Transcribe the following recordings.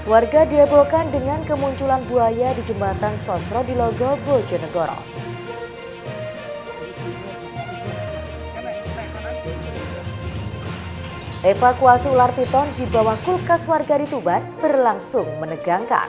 Warga dihebohkan dengan kemunculan buaya di jembatan Sosro di Logo, Bojonegoro. Evakuasi ular piton di bawah kulkas warga di Tuban berlangsung menegangkan.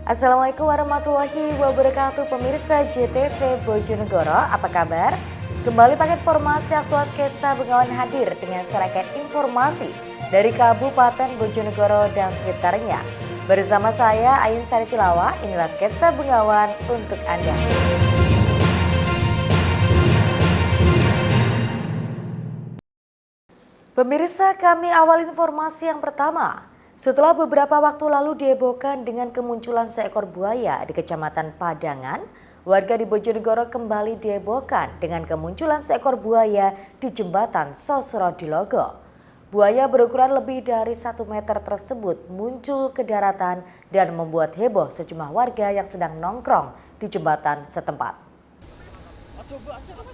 Assalamualaikum warahmatullahi wabarakatuh, pemirsa JTV Bojonegoro, apa kabar? Kembali paket informasi aktual Sketsa Bengawan hadir dengan serangkaian informasi dari Kabupaten Bojonegoro dan sekitarnya. Bersama saya Ayun Sari Tilawa, inilah Sketsa Bengawan untuk Anda. Pemirsa, kami awal informasi yang pertama. Setelah beberapa waktu lalu dihebohkan dengan kemunculan seekor buaya di Kecamatan Padangan, warga di Bojonegoro kembali dihebohkan dengan kemunculan seekor buaya di jembatan Sosro di Logo. Buaya berukuran lebih dari 1 meter tersebut muncul ke daratan dan membuat heboh sejumlah warga yang sedang nongkrong di jembatan setempat.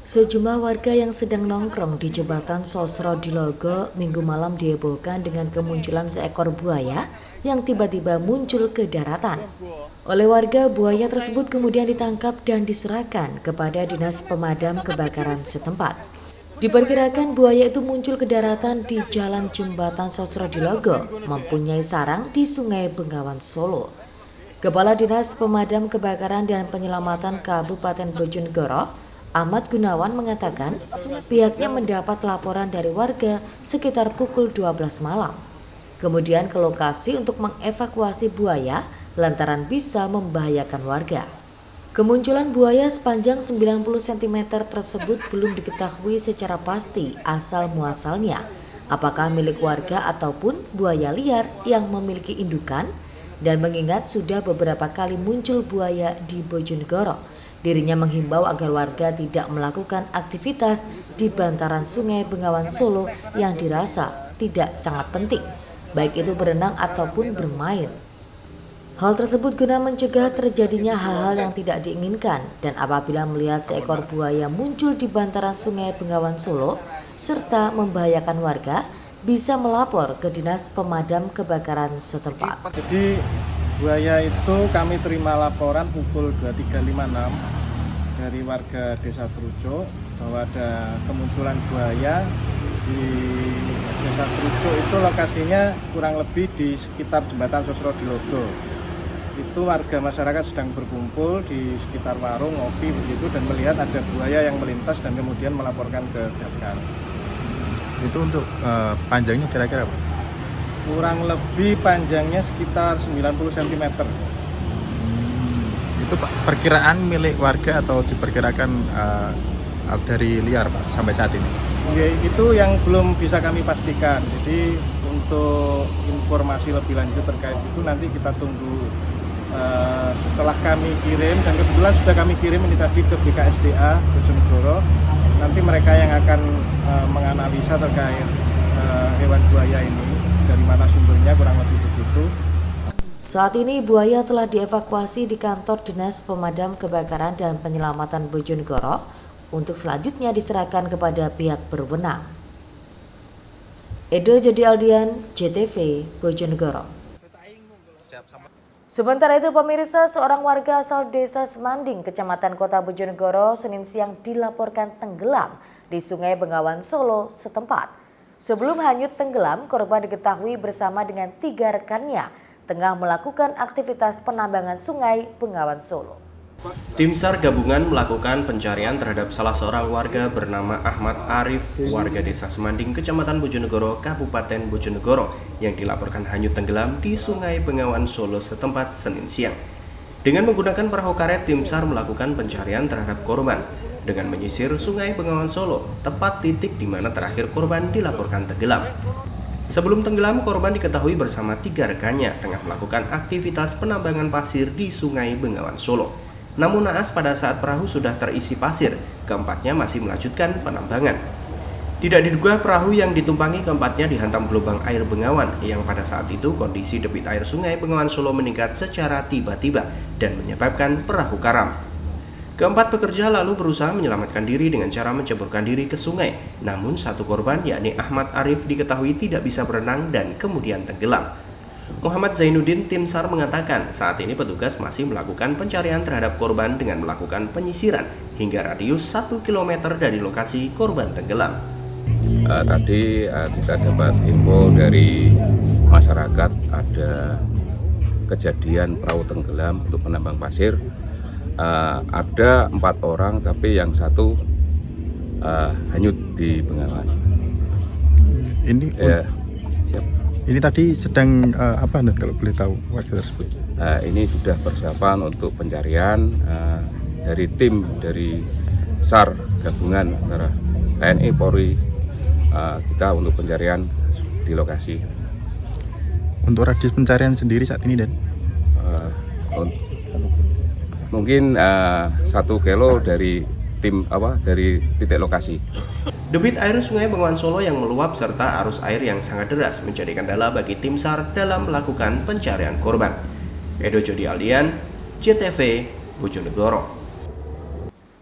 Sejumlah warga yang sedang nongkrong di jembatan Sosro di Logo Minggu malam dihebohkan dengan kemunculan seekor buaya yang tiba-tiba muncul ke daratan. Oleh warga, buaya tersebut kemudian ditangkap dan diserahkan kepada Dinas Pemadam Kebakaran setempat. Diperkirakan buaya itu muncul ke daratan di Jalan Jembatan Sosro di Logo, mempunyai sarang di Sungai Bengawan Solo. Kepala Dinas Pemadam Kebakaran dan Penyelamatan Kabupaten Bojonegoro, Ahmad Gunawan mengatakan pihaknya mendapat laporan dari warga sekitar pukul 12 malam. Kemudian ke lokasi untuk mengevakuasi buaya lantaran bisa membahayakan warga. Kemunculan buaya sepanjang 90 cm tersebut belum diketahui secara pasti asal muasalnya, apakah milik warga ataupun buaya liar yang memiliki indukan, dan mengingat sudah beberapa kali muncul buaya di Bojonegoro, dirinya menghimbau agar warga tidak melakukan aktivitas di bantaran Sungai Bengawan Solo yang dirasa tidak sangat penting, baik itu berenang ataupun bermain. Hal tersebut guna mencegah terjadinya hal-hal yang tidak diinginkan, dan apabila melihat seekor buaya muncul di bantaran Sungai Bengawan Solo serta membahayakan warga, bisa melapor ke Dinas Pemadam Kebakaran setempat. Jadi buaya itu kami terima laporan pukul 23.56 dari warga Desa Trucuk bahwa ada kemunculan buaya di Desa Trucuk. Itu lokasinya kurang lebih di sekitar jembatan Sosro di Logo. Itu warga masyarakat sedang berkumpul di sekitar warung ngopi begitu dan melihat ada buaya yang melintas dan kemudian melaporkan ke Damkar. Itu untuk panjangnya kira-kira apa? Kurang lebih panjangnya sekitar 90 cm. Itu Pak, perkiraan milik warga atau diperkirakan dari liar Pak sampai saat ini? Ya, itu yang belum bisa kami pastikan. Jadi untuk informasi lebih lanjut terkait itu nanti kita tunggu setelah kami kirim, dan kebetulan sudah kami kirim ini tadi ke BKSDA Bojonegoro. Nanti mereka yang akan menganalisa terkait hewan buaya ini, dari mana sumbernya, kurang lebih begitu. Saat ini buaya telah dievakuasi di kantor Dinas Pemadam Kebakaran dan Penyelamatan Bojonegoro untuk selanjutnya diserahkan kepada pihak berwenang. Edo Jody Aldian, JTV Bojonegoro. Sementara itu pemirsa, seorang warga asal Desa Semanding, Kecamatan Kota Bojonegoro, Senin siang dilaporkan tenggelam di Sungai Bengawan Solo setempat. Sebelum hanyut tenggelam, korban diketahui bersama dengan 3 rekannya tengah melakukan aktivitas penambangan Sungai Bengawan Solo. Tim SAR gabungan melakukan pencarian terhadap salah seorang warga bernama Ahmad Arif, warga Desa Semanding, Kecamatan Bojonegoro, Kabupaten Bojonegoro, yang dilaporkan hanyut tenggelam di Sungai Bengawan Solo setempat Senin siang. Dengan menggunakan perahu karet, tim SAR melakukan pencarian terhadap korban dengan menyisir Sungai Bengawan Solo, tepat titik di mana terakhir korban dilaporkan tenggelam. Sebelum tenggelam, korban diketahui bersama 3 rekannya tengah melakukan aktivitas penambangan pasir di Sungai Bengawan Solo. Namun naas pada saat perahu sudah terisi pasir, keempatnya masih melanjutkan penambangan. Tidak diduga perahu yang ditumpangi keempatnya dihantam gelombang air Bengawan yang pada saat itu kondisi debit air Sungai Bengawan Solo meningkat secara tiba-tiba dan menyebabkan perahu karam. Keempat pekerja lalu berusaha menyelamatkan diri dengan cara menceburkan diri ke sungai. Namun satu korban yakni Ahmad Arif diketahui tidak bisa berenang dan kemudian tenggelam. Muhammad Zainuddin tim SAR mengatakan saat ini petugas masih melakukan pencarian terhadap korban dengan melakukan penyisiran hingga radius 1 km dari lokasi korban tenggelam. Tadi kita dapat info dari masyarakat ada kejadian perahu tenggelam untuk penambang pasir. Ada 4 orang tapi yang satu hanyut di Bengawan. Ini Siap. ini tadi sedang apa kalau boleh tahu warga tersebut? Ini sudah persiapan untuk pencarian dari tim dari SAR gabungan antara TNI, Polri, kita untuk pencarian di lokasi. Untuk radius pencarian sendiri saat ini, Dan? Mungkin 1 kilo dari tim dari titik lokasi. Debit air Sungai Bengawan Solo yang meluap serta arus air yang sangat deras menjadi kendala bagi tim SAR dalam melakukan pencarian korban. Edo Jody Aldian, JTV, Bojonegoro.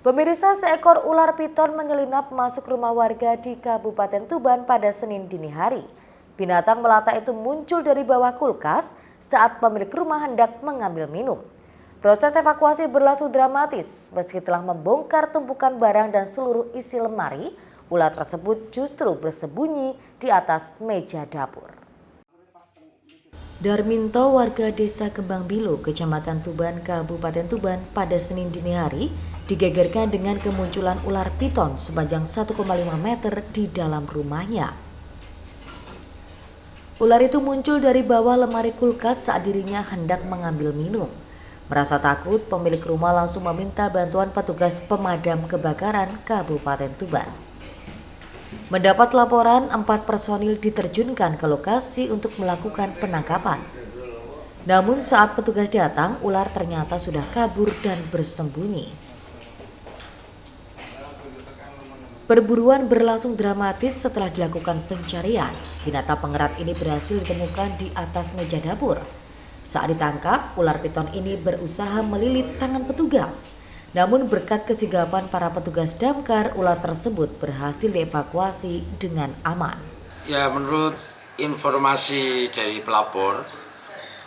Pemirsa, seekor ular piton menyelinap masuk rumah warga di Kabupaten Tuban pada Senin dini hari. Binatang melata itu muncul dari bawah kulkas saat pemilik rumah hendak mengambil minum. Proses evakuasi berlangsung dramatis meski telah membongkar tumpukan barang dan seluruh isi lemari. Ular tersebut justru bersembunyi di atas meja dapur. Darminto, warga desa Kembang Bilo, Kecamatan Tuban, Kabupaten Tuban pada Senin dini hari digegerkan dengan kemunculan ular piton sepanjang 1,5 meter di dalam rumahnya. Ular itu muncul dari bawah lemari kulkas saat dirinya hendak mengambil minum. Merasa takut, pemilik rumah langsung meminta bantuan petugas pemadam kebakaran Kabupaten Tuban. Mendapat laporan, 4 personil diterjunkan ke lokasi untuk melakukan penangkapan. Namun saat petugas datang, ular ternyata sudah kabur dan bersembunyi. Perburuan berlangsung dramatis setelah dilakukan pencarian. Binatang pengerat ini berhasil ditemukan di atas meja dapur. Saat ditangkap, ular piton ini berusaha melilit tangan petugas. Namun berkat kesigapan para petugas damkar, ular tersebut berhasil dievakuasi dengan aman. Ya, menurut informasi dari pelapor,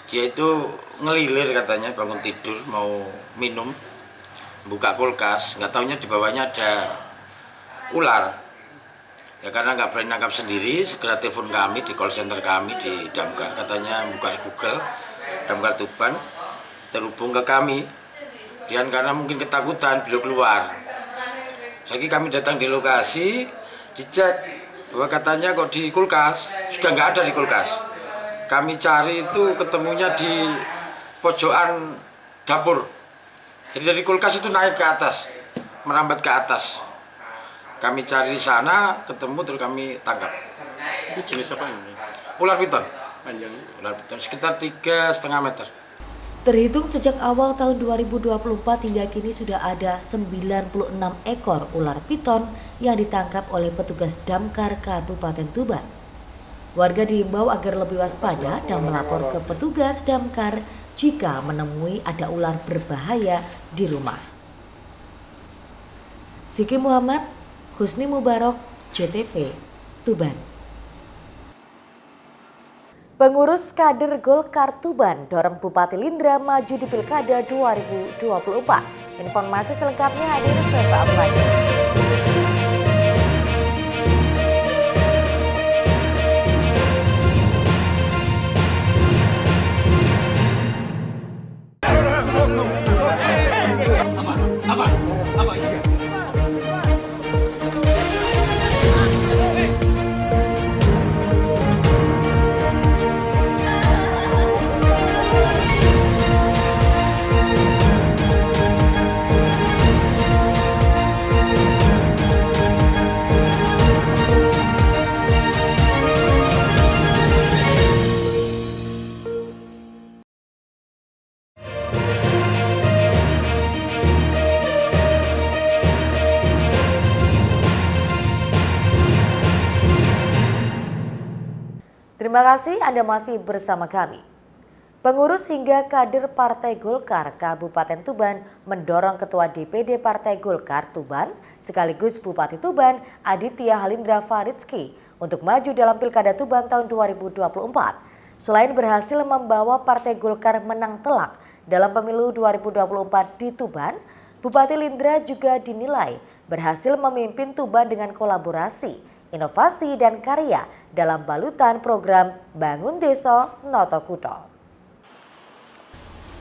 dia itu ngelilir katanya bangun tidur mau minum, buka kulkas, nggak taunya di bawahnya ada ular. Ya karena nggak berani nangkap sendiri, segera telepon kami di call center kami di damkar, katanya buka Google, Damkar Tuban, terhubung ke kami. Dan karena mungkin ketakutan beliau keluar. Jadi kami datang di lokasi, dicek bahwa katanya kok di kulkas, sudah nggak ada di kulkas. Kami cari itu ketemunya di pojokan dapur. Jadi dari kulkas itu naik ke atas, merambat ke atas. Kami cari di sana, ketemu terus kami tangkap. Itu jenis apa ini? Ular piton. Panjangnya? Ular piton sekitar 3,5 meter. Terhitung sejak awal tahun 2024 hingga kini sudah ada 96 ekor ular piton yang ditangkap oleh petugas damkar Kabupaten Tuban. Warga diimbau agar lebih waspada dan melapor ke petugas damkar jika menemui ada ular berbahaya di rumah. Siki Muhammad, Husni Mubarok, JTV, Tuban. Pengurus kader Golkar Tuban dorong Bupati Lindra maju di Pilkada 2024. Informasi selengkapnya hadir sesaat lagi. Terima kasih Anda masih bersama kami. Pengurus hingga kader Partai Golkar Kabupaten Tuban mendorong Ketua DPD Partai Golkar Tuban sekaligus Bupati Tuban Aditya Halindra Faridski untuk maju dalam Pilkada Tuban tahun 2024. Selain berhasil membawa Partai Golkar menang telak dalam pemilu 2024 di Tuban, Bupati Lindra juga dinilai berhasil memimpin Tuban dengan kolaborasi, inovasi dan karya dalam balutan program Bangun Desa Noto Kuto.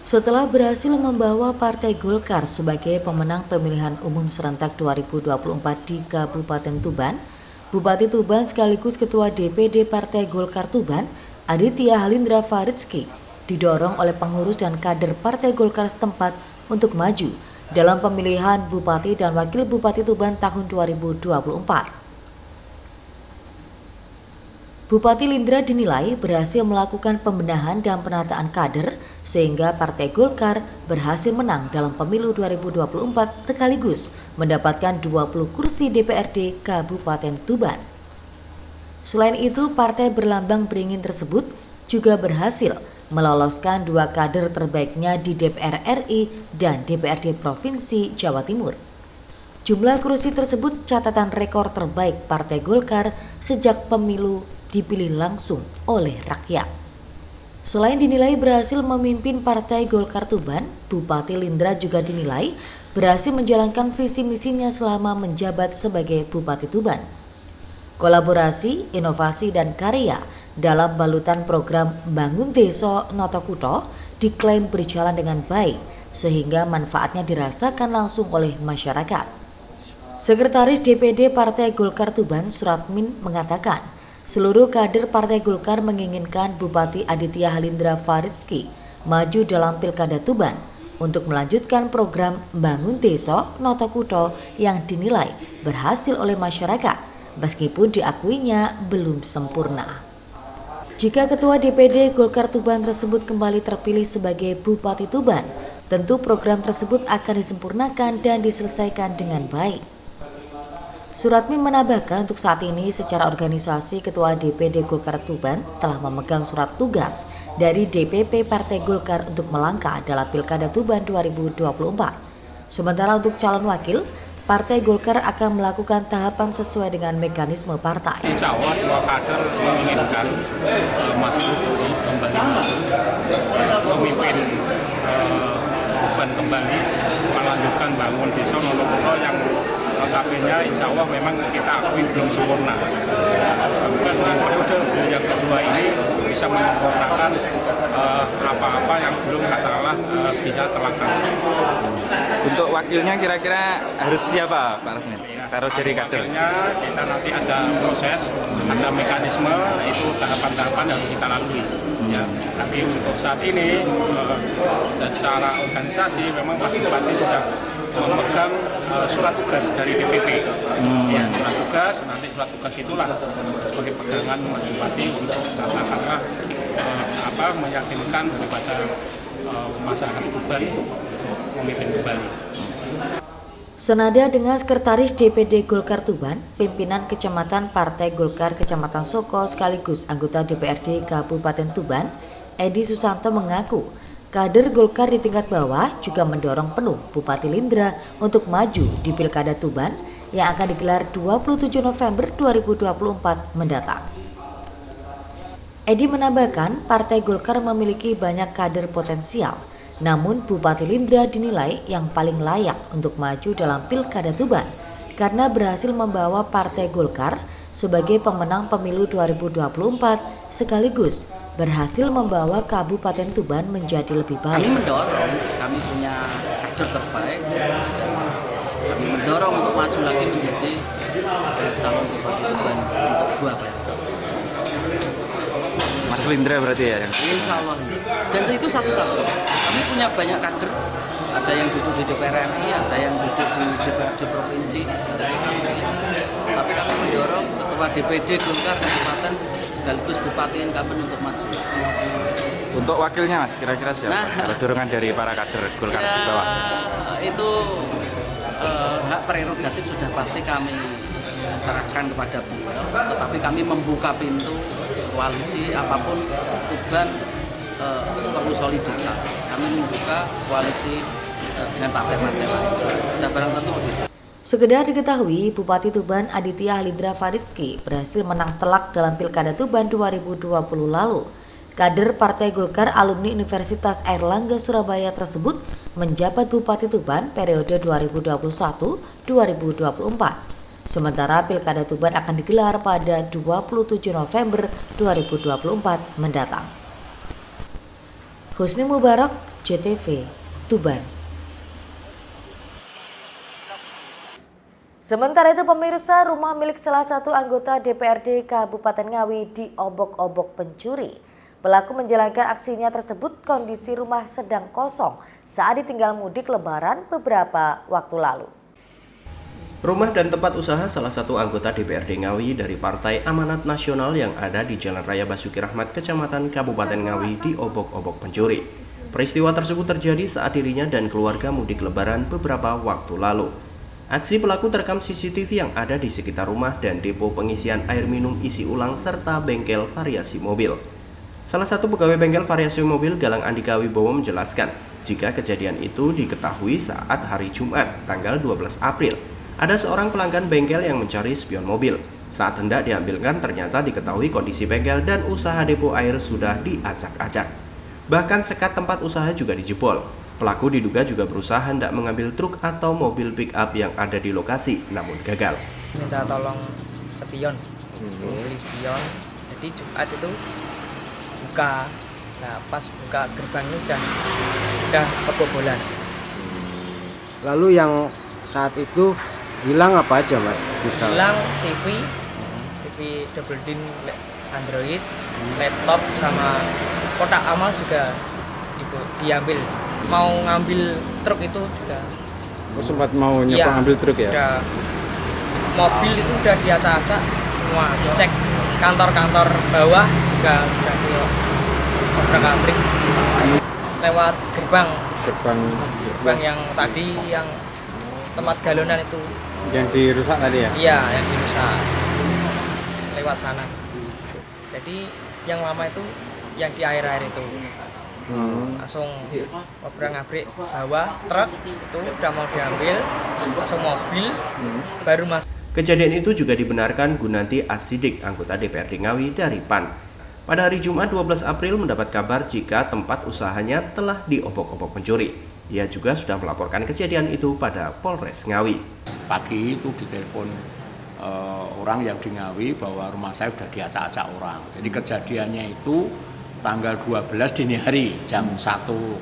Setelah berhasil membawa Partai Golkar sebagai pemenang pemilihan umum serentak 2024 di Kabupaten Tuban, Bupati Tuban sekaligus Ketua DPD Partai Golkar Tuban, Aditya Halindra Faridski, didorong oleh pengurus dan kader Partai Golkar setempat untuk maju dalam pemilihan Bupati dan Wakil Bupati Tuban tahun 2024. Bupati Lindra dinilai berhasil melakukan pembenahan dan penataan kader sehingga Partai Golkar berhasil menang dalam pemilu 2024 sekaligus mendapatkan 20 kursi DPRD Kabupaten Tuban. Selain itu, partai berlambang beringin tersebut juga berhasil meloloskan 2 kader terbaiknya di DPR RI dan DPRD Provinsi Jawa Timur. Jumlah kursi tersebut catatan rekor terbaik Partai Golkar sejak pemilu dipilih langsung oleh rakyat. Selain dinilai berhasil memimpin Partai Golkar Tuban, Bupati Lindra juga dinilai berhasil menjalankan visi misinya selama menjabat sebagai Bupati Tuban. Kolaborasi, inovasi dan karya dalam balutan program Bangun Desa Noto Kuto diklaim berjalan dengan baik sehingga manfaatnya dirasakan langsung oleh masyarakat. Sekretaris DPD Partai Golkar Tuban Suratmin mengatakan, seluruh kader Partai Golkar menginginkan Bupati Aditya Halindra Faridski maju dalam Pilkada Tuban untuk melanjutkan program Bangun Desa Noto Kuto yang dinilai berhasil oleh masyarakat, meskipun diakuinya belum sempurna. Jika Ketua DPD Golkar Tuban tersebut kembali terpilih sebagai Bupati Tuban, tentu program tersebut akan disempurnakan dan diselesaikan dengan baik. Suratmin menambahkan untuk saat ini secara organisasi Ketua DPD Golkar Tuban telah memegang surat tugas dari DPP Partai Golkar untuk melangkah dalam Pilkada Tuban 2024. Sementara untuk calon wakil, Partai Golkar akan melakukan tahapan sesuai dengan mekanisme partai. Insya Allah semua kader menginginkan Mas Budi kembali memimpin Tuban kembali melanjutkan Bangun Desa Noto Kuto yang notabene insya Allah memang kita akui belum sempurna. Bukan dengan periode yang kedua ini bisa menyempurnakan apa-apa yang belum katakanlah bisa terlaksana. Untuk wakilnya kira-kira harus siapa Pak Rahmin? Taruh dari kader. Wakilnya kita nanti ada proses, ada mekanisme, itu tahapan-tahapan yang kita lalui. Ya, tapi untuk saat ini secara organisasi memang Pak Bupati sudah memegang surat tugas dari DPP. Ya, surat tugas, nanti surat tugas itulah sebagai pegangan Mas Bupati untuk katakanlah meyakinkan kepada masyarakat Tuban memimpin kembali. Senada dengan Sekretaris DPD Golkar Tuban, pimpinan Kecamatan Partai Golkar Kecamatan Soko sekaligus anggota DPRD Kabupaten Tuban, Edi Susanto mengaku kader Golkar di tingkat bawah juga mendorong penuh Bupati Lindra untuk maju di Pilkada Tuban yang akan digelar 27 November 2024 mendatang. Edi menambahkan Partai Golkar memiliki banyak kader potensial, namun Bupati Lindra dinilai yang paling layak untuk maju dalam Pilkada Tuban karena berhasil membawa Partai Golkar sebagai pemenang pemilu 2024 sekaligus berhasil membawa Kabupaten Tuban menjadi lebih baik. Kami mendorong, kami punya kader terbaik, kami mendorong untuk maju lagi menjadi calon Bupati Tuban untuk 2 periode. Mas Lindra berarti ya? Insya Allah. Dan itu satu-satu. Kami punya banyak kader, ada yang duduk di DPR RI, ada yang duduk di DPRD Provinsi. Tapi kami mendorong Ketua DPD Golkar Kabupaten sekaligus Bupati incumbent untuk maju. Untuk wakilnya Mas, kira-kira siapa? Kalau dorongan dari para kader Golkar di bawah. Itu hak prerogatif sudah pasti kami serahkan kepada beliau. Tetapi kami membuka pintu koalisi apapun Tuban perlu soliditas. Kami membuka koalisi dengan partai-partai lain. Sudah barang tentu begitu. Sekedar diketahui, Bupati Tuban Aditya Halidra Fariski berhasil menang telak dalam Pilkada Tuban 2020 lalu. Kader Partai Golkar alumni Universitas Airlangga Surabaya tersebut menjabat Bupati Tuban periode 2021-2024. Sementara Pilkada Tuban akan digelar pada 27 November 2024 mendatang. Husni Mubarak, JTV, Tuban. Sementara itu pemirsa, rumah milik salah satu anggota DPRD Kabupaten Ngawi diobok-obok pencuri. Pelaku menjalankan aksinya tersebut kondisi rumah sedang kosong saat ditinggal mudik lebaran beberapa waktu lalu. Rumah dan tempat usaha salah satu anggota DPRD Ngawi dari Partai Amanat Nasional yang ada di Jalan Raya Basuki Rahmat, Kecamatan Kabupaten Ngawi diobok-obok pencuri. Peristiwa tersebut terjadi saat dirinya dan keluarga mudik lebaran beberapa waktu lalu. Aksi pelaku terekam CCTV yang ada di sekitar rumah dan depo pengisian air minum isi ulang serta bengkel variasi mobil. Salah satu pegawai bengkel variasi mobil Galang Andika Wibowo menjelaskan, jika kejadian itu diketahui saat hari Jumat, tanggal 12 April. Ada seorang pelanggan bengkel yang mencari spion mobil. Saat hendak diambilkan, ternyata diketahui kondisi bengkel dan usaha depo air sudah diacak-acak. Bahkan sekat tempat usaha juga dijebol. Pelaku diduga juga berusaha hendak mengambil truk atau mobil pick-up yang ada di lokasi, namun gagal. Minta tolong spion, beli spion. Jadi Jumat itu buka, nah pas buka gerbangnya udah kebobolan. Lalu yang saat itu hilang apa aja, Mbak? Hilang TV double din Android, laptop sama kotak amal juga diambil. Mau ngambil truk itu juga. Oh, sempat mau nyoba ngambil truk ya? Udah, mobil itu udah diacak-acak semua, dicek kantor-kantor bawah juga udah diobrak-abrik lewat gerbang yang tadi yang tempat galonan itu. Yang dirusak tadi ya? Iya, yang dirusak lewat sana. Jadi yang lama itu yang di air-air itu. Langsung obrak-abrik bawah truk itu udah mau diambil, langsung mobil baru masuk. Kejadian itu juga dibenarkan Gunanti Asidik, anggota DPRD Ngawi dari PAN. Pada hari Jumat 12 April mendapat kabar jika tempat usahanya telah diobok-obok pencuri. Ia juga sudah melaporkan kejadian itu pada Polres Ngawi. Pagi itu ditelepon orang yang di Ngawi bahwa rumah saya sudah diacak-acak orang. Jadi kejadiannya itu tanggal 12 dini hari jam 1.00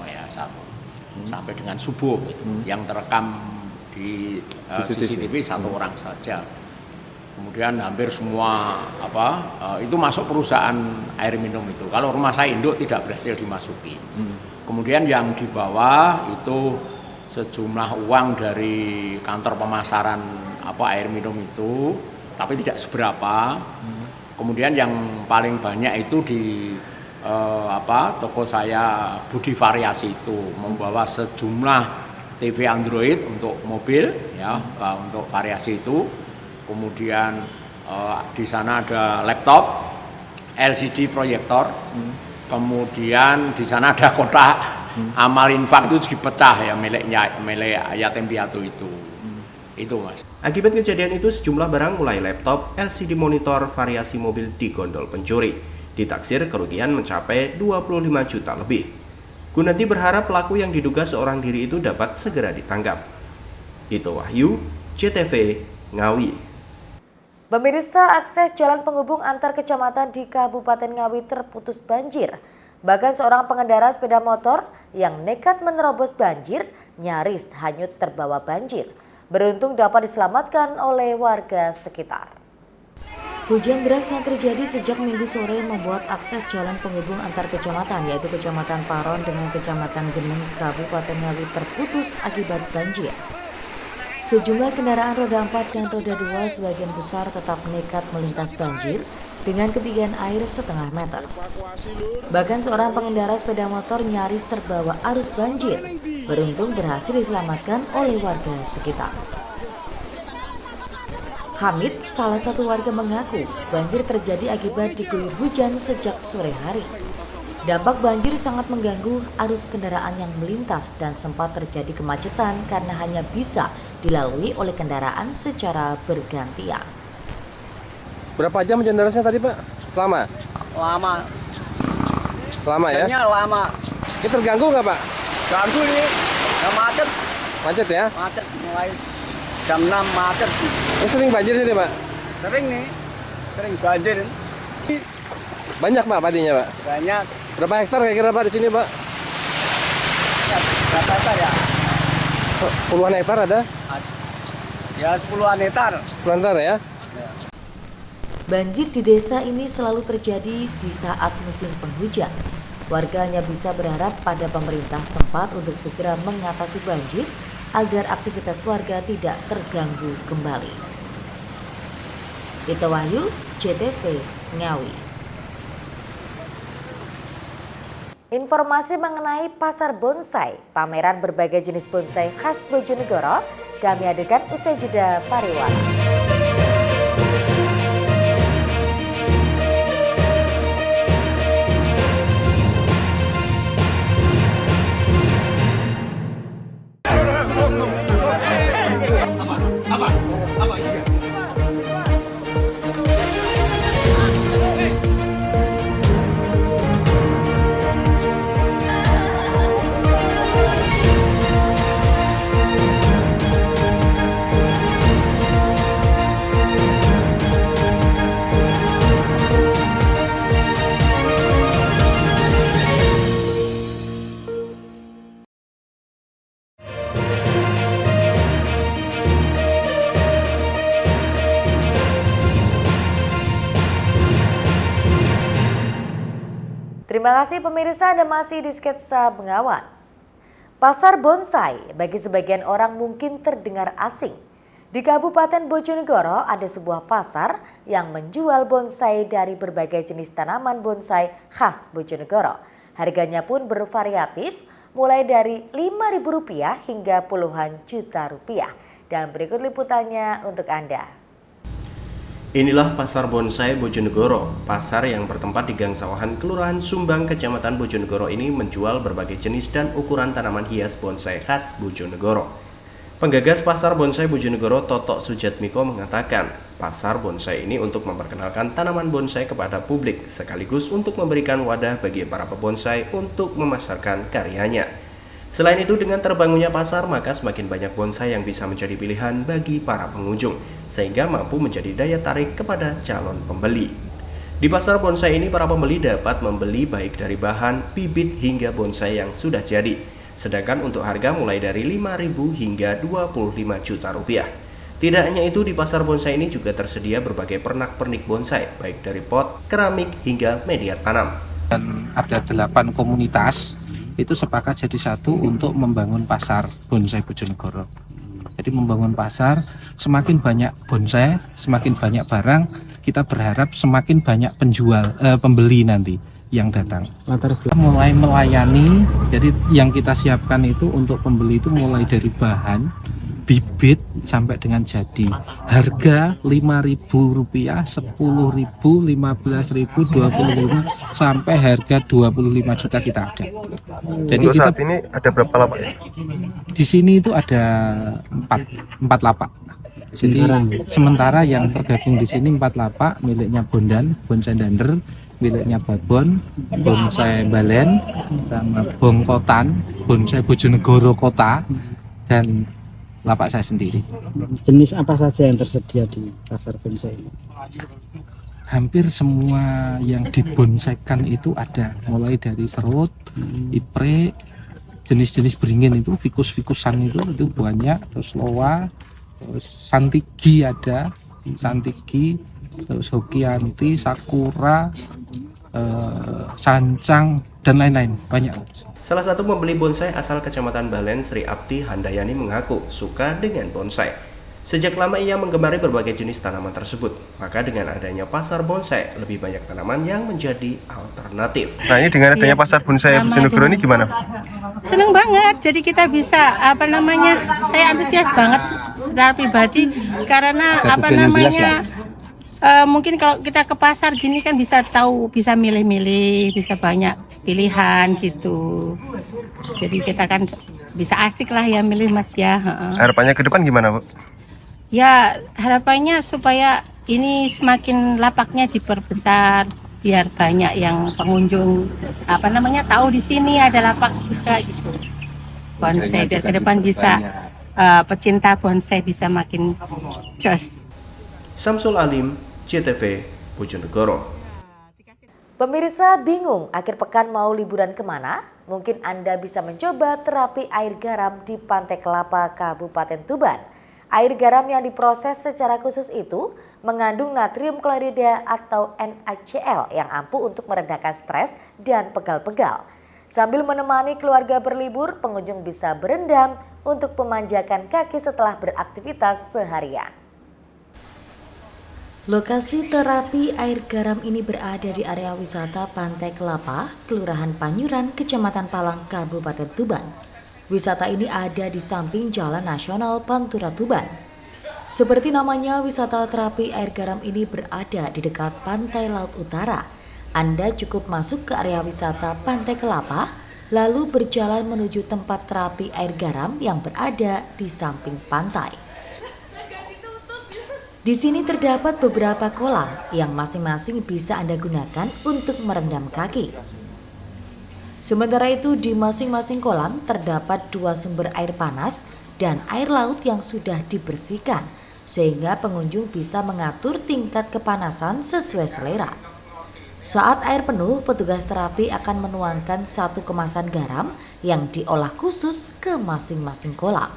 ya sampai dengan subuh yang terekam di CCTV satu orang saja. Kemudian hampir semua itu masuk perusahaan air minum itu. Kalau rumah saya induk tidak berhasil dimasuki. Kemudian yang di bawah itu sejumlah uang dari kantor pemasaran air minum itu, tapi tidak seberapa. Kemudian yang paling banyak itu di toko saya Budi Variasi itu membawa sejumlah TV Android untuk mobil ya, untuk variasi itu. Kemudian di sana ada laptop, LCD proyektor. Kemudian di sana ada kotak amal infak itu dipecah ya milik yatim piatu itu. Itu Mas. Akibat kejadian itu sejumlah barang mulai laptop, LCD monitor, variasi mobil digondol pencuri. Ditaksir kerugian mencapai 25 juta lebih. Gunanti berharap pelaku yang diduga seorang diri itu dapat segera ditangkap. Itu Wahyu, JTV, Ngawi. Pemirsa, akses jalan penghubung antar kecamatan di Kabupaten Ngawi terputus banjir. Bahkan seorang pengendara sepeda motor yang nekat menerobos banjir nyaris hanyut terbawa banjir. Beruntung dapat diselamatkan oleh warga sekitar. Hujan deras yang terjadi sejak Minggu sore membuat akses jalan penghubung antar kecamatan, yaitu Kecamatan Paron dengan Kecamatan Geneng, Kabupaten Ngawi terputus akibat banjir. Sejumlah kendaraan roda 4 dan roda 2 sebagian besar tetap nekat melintas banjir dengan ketinggian air setengah meter. Bahkan seorang pengendara sepeda motor nyaris terbawa arus banjir. Beruntung berhasil diselamatkan oleh warga sekitar. Hamid, salah satu warga mengaku banjir terjadi akibat diguyur hujan sejak sore hari. Dampak banjir sangat mengganggu arus kendaraan yang melintas dan sempat terjadi kemacetan karena hanya bisa dilalui oleh kendaraan secara bergantian. Berapa jam jenderasnya tadi Pak? Lama? Lama ya? Lama. Ini terganggu nggak Pak? Ganggu ini, macet. Macet ya? Macet, mulai jam 6 macet. Ini sering banjir sini Pak? Sering nih, sering banjir. Banyak Pak padinya Pak? Banyak. Berapa hektar kira-kira Pak di sini Pak? Berapa hektar ya? Puluhan hektar ada? Ya 10-an hektar. 10 hektar ya? Banjir di desa ini selalu terjadi di saat musim penghujan. Warga hanya bisa berharap pada pemerintah setempat untuk segera mengatasi banjir agar aktivitas warga tidak terganggu kembali. Ito Wahyu, JTV, Ngawi. Informasi mengenai pasar bonsai, pameran berbagai jenis bonsai khas Bojonegoro, kami hadirkan usai jeda pariwara. Terima kasih pemirsa, Anda masih di Sketsa Bengawan. Pasar bonsai bagi sebagian orang mungkin terdengar asing. Di Kabupaten Bojonegoro ada sebuah pasar yang menjual bonsai dari berbagai jenis tanaman bonsai khas Bojonegoro. Harganya pun bervariatif, mulai dari Rp5.000 hingga puluhan juta rupiah. Dan berikut liputannya untuk Anda. Inilah Pasar Bonsai Bojonegoro. Pasar yang bertempat di Gang Sawahan, Kelurahan Sumbang, Kecamatan Bojonegoro ini menjual berbagai jenis dan ukuran tanaman hias bonsai khas Bojonegoro. Penggagas Pasar Bonsai Bojonegoro, Toto Sujatmiko, mengatakan pasar bonsai ini untuk memperkenalkan tanaman bonsai kepada publik sekaligus untuk memberikan wadah bagi para pebonsai untuk memasarkan karyanya. Selain itu, dengan terbangunnya pasar, maka semakin banyak bonsai yang bisa menjadi pilihan bagi para pengunjung, sehingga mampu menjadi daya tarik kepada calon pembeli. Di pasar bonsai ini, para pembeli dapat membeli baik dari bahan, bibit, hingga bonsai yang sudah jadi. Sedangkan untuk harga mulai dari Rp5.000 hingga Rp25 juta. Tidak hanya itu, di pasar bonsai ini juga tersedia berbagai pernak-pernik bonsai, baik dari pot, keramik, hingga media tanam. Dan ada 8 komunitas itu sepakat jadi satu untuk membangun pasar bonsai Bojonegoro. Jadi membangun pasar, semakin banyak bonsai, semakin banyak barang, kita berharap semakin banyak pembeli nanti yang datang. Kita mulai melayani, jadi yang kita siapkan itu untuk pembeli itu mulai dari bahan, bibit sampai dengan jadi. Harga Rp5.000, Rp10.000, Rp15.000, Rp25.000 sampai harga Rp25 juta kita ada. Jadi untuk saat ini ada berapa lapak ya? Di sini itu ada 4 lapak. Jadi sementara yang tergabung di sini 4 lapak, miliknya Bondan, Bonsai Dander, miliknya Babon, Bonsai Balen, sama Bongkotan, Bonsai Bojonegoro Kota, dan lapak saya sendiri. Jenis apa saja yang tersedia di pasar bonsai ini? Hampir semua yang dibonsaikan itu ada, mulai dari serut, ipre, jenis-jenis beringin itu, fikus-fikusan itu banyak, terus loa, terus santigi ada, santigi, terus hokianti, sakura, sancang, dan lain-lain, banyak. Salah satu pembeli bonsai asal Kecamatan Balen, Sri Abdi Handayani, mengaku suka dengan bonsai. Sejak lama ia menggemari berbagai jenis tanaman tersebut, maka dengan adanya pasar bonsai, lebih banyak tanaman yang menjadi alternatif. Nah, ini dengan adanya pasar bonsai Bojonegoro ini gimana? Seneng banget, jadi kita bisa saya antusias banget secara pribadi karena mungkin kalau kita ke pasar gini kan bisa tahu, bisa milih-milih, bisa banyak pilihan gitu. Jadi kita kan bisa asik lah ya milih Mas ya. Harapannya ke depan gimana, Bu? Ya harapannya supaya ini semakin lapaknya diperbesar biar banyak yang pengunjung tahu di sini ada lapak juga gitu. Bonsai biar ke depan bisa pecinta bonsai bisa makin jos. Samsul Alim, CTV, Bojonegoro. Pemirsa bingung akhir pekan mau liburan kemana? Mungkin Anda bisa mencoba terapi air garam di Pantai Kelapa, Kabupaten Tuban. Air garam yang diproses secara khusus itu mengandung natrium klorida atau NaCl yang ampuh untuk meredakan stres dan pegal-pegal. Sambil menemani keluarga berlibur, pengunjung bisa berendam untuk memanjakan kaki setelah beraktivitas seharian. Lokasi terapi air garam ini berada di area wisata Pantai Kelapa, Kelurahan Panyuran, Kecamatan Palang, Kabupaten Tuban. Wisata ini ada di samping Jalan Nasional Pantura Tuban. Seperti namanya, wisata terapi air garam ini berada di dekat Pantai Laut Utara. Anda cukup masuk ke area wisata Pantai Kelapa, lalu berjalan menuju tempat terapi air garam yang berada di samping pantai. Di sini terdapat beberapa kolam yang masing-masing bisa Anda gunakan untuk merendam kaki. Sementara itu di masing-masing kolam terdapat 2 sumber air panas dan air laut yang sudah dibersihkan, sehingga pengunjung bisa mengatur tingkat kepanasan sesuai selera. Saat air penuh, petugas terapi akan menuangkan 1 kemasan garam yang diolah khusus ke masing-masing kolam.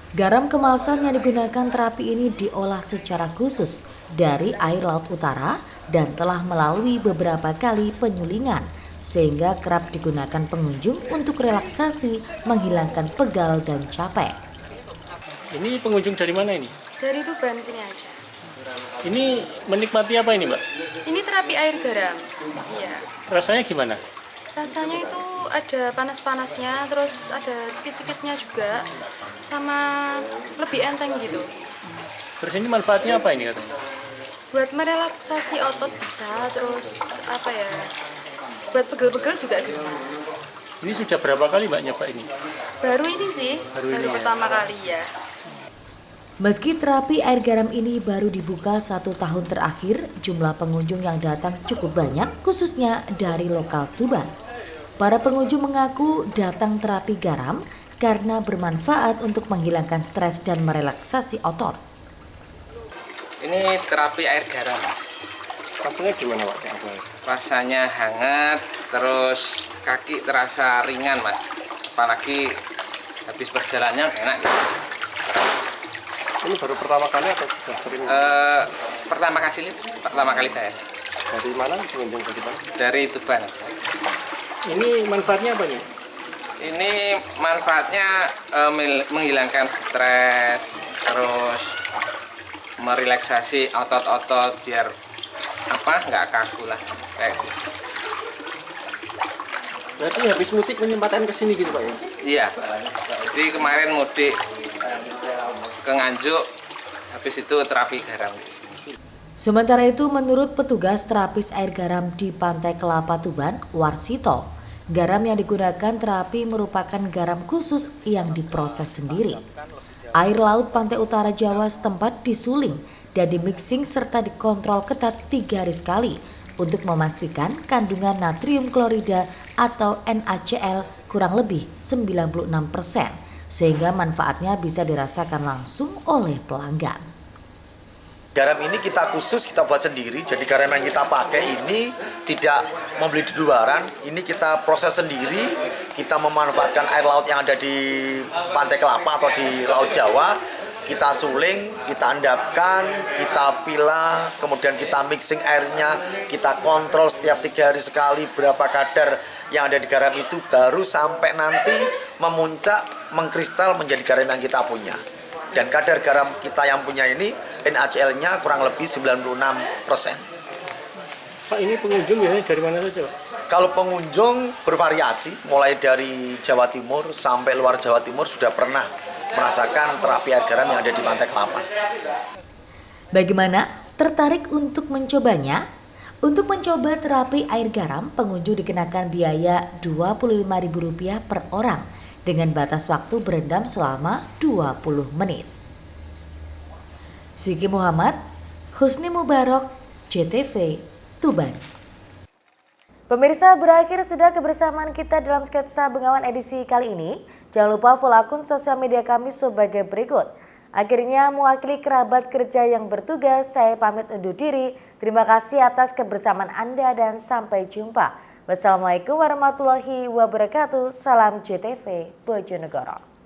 Garam kemasan yang digunakan terapi ini diolah secara khusus dari air laut utara dan telah melalui beberapa kali penyulingan, sehingga kerap digunakan pengunjung untuk relaksasi, menghilangkan pegal dan capek. Ini pengunjung dari mana ini? Dari Tuban sini aja. Ini menikmati apa ini, Mbak? Ini terapi air garam. Iya. Rasanya gimana? Rasanya itu ada panas-panasnya, terus ada cikit-cikitnya juga, sama lebih enteng gitu. Terus ini manfaatnya apa ini katanya? Buat merelaksasi otot bisa, terus buat pegel-pegel juga bisa. Ini sudah berapa kali Mbak nyoba ini? Baru ini sih, baru pertama kali ya. Meski terapi air garam ini baru dibuka 1 tahun terakhir, jumlah pengunjung yang datang cukup banyak, khususnya dari lokal Tuban. Para pengunjung mengaku datang terapi garam karena bermanfaat untuk menghilangkan stres dan merelaksasi otot. Ini terapi air garam. Rasanya gimana Pak? Rasanya hangat, terus kaki terasa ringan Mas. Apalagi habis perjalanan enak. Ini baru pertama kali atau sudah sering? Pertama kali saya. Dari mana pengunjung dari mana? Dari Tuban aja. Ini manfaatnya apa nih? Ini manfaatnya menghilangkan stres, terus merelaksasi otot-otot biar nggak kaku lah. Berarti habis mudik menyempatkan ke sini gitu Pak ya? Iya. Jadi kemarin mudik ke Nganjuk, habis itu terapi garam di sini. Sementara itu, menurut petugas terapis air garam di Pantai Kelapa Tuban, Warsito, garam yang digunakan terapi merupakan garam khusus yang diproses sendiri. Air laut Pantai Utara Jawa setempat disuling dan dimixing serta dikontrol ketat 3 hari sekali untuk memastikan kandungan natrium klorida atau NaCl kurang lebih 96%, sehingga manfaatnya bisa dirasakan langsung oleh pelanggan. Garam ini kita buat sendiri, jadi garam yang kita pakai ini tidak membeli di luaran, ini kita proses sendiri, kita memanfaatkan air laut yang ada di Pantai Kelapa atau di Laut Jawa, kita suling, kita endapkan, kita pilah, kemudian kita mixing airnya, kita kontrol setiap 3 hari sekali berapa kadar yang ada di garam itu, baru sampai nanti memuncak, mengkristal menjadi garam yang kita punya. Dan kadar garam kita yang punya ini NaCl-nya kurang lebih 96%. Pak, ini pengunjung biasanya dari mana saja Pak? Kalau pengunjung bervariasi, mulai dari Jawa Timur sampai luar Jawa Timur sudah pernah merasakan terapi air garam yang ada di Pantai Kelapa. Bagaimana? Tertarik untuk mencobanya? Untuk mencoba terapi air garam, pengunjung dikenakan biaya Rp25.000 per orang dengan batas waktu berendam selama 20 menit. Suki Muhammad, Husni Mubarok, JTV, Tuban. Pemirsa, berakhir sudah kebersamaan kita dalam sketsa Bengawan edisi kali ini. Jangan lupa follow akun sosial media kami sebagai berikut. Akhirnya mewakili kerabat kerja yang bertugas, saya pamit undur diri. Terima kasih atas kebersamaan Anda dan sampai jumpa. Wassalamualaikum warahmatullahi wabarakatuh. Salam JTV Bojonegoro.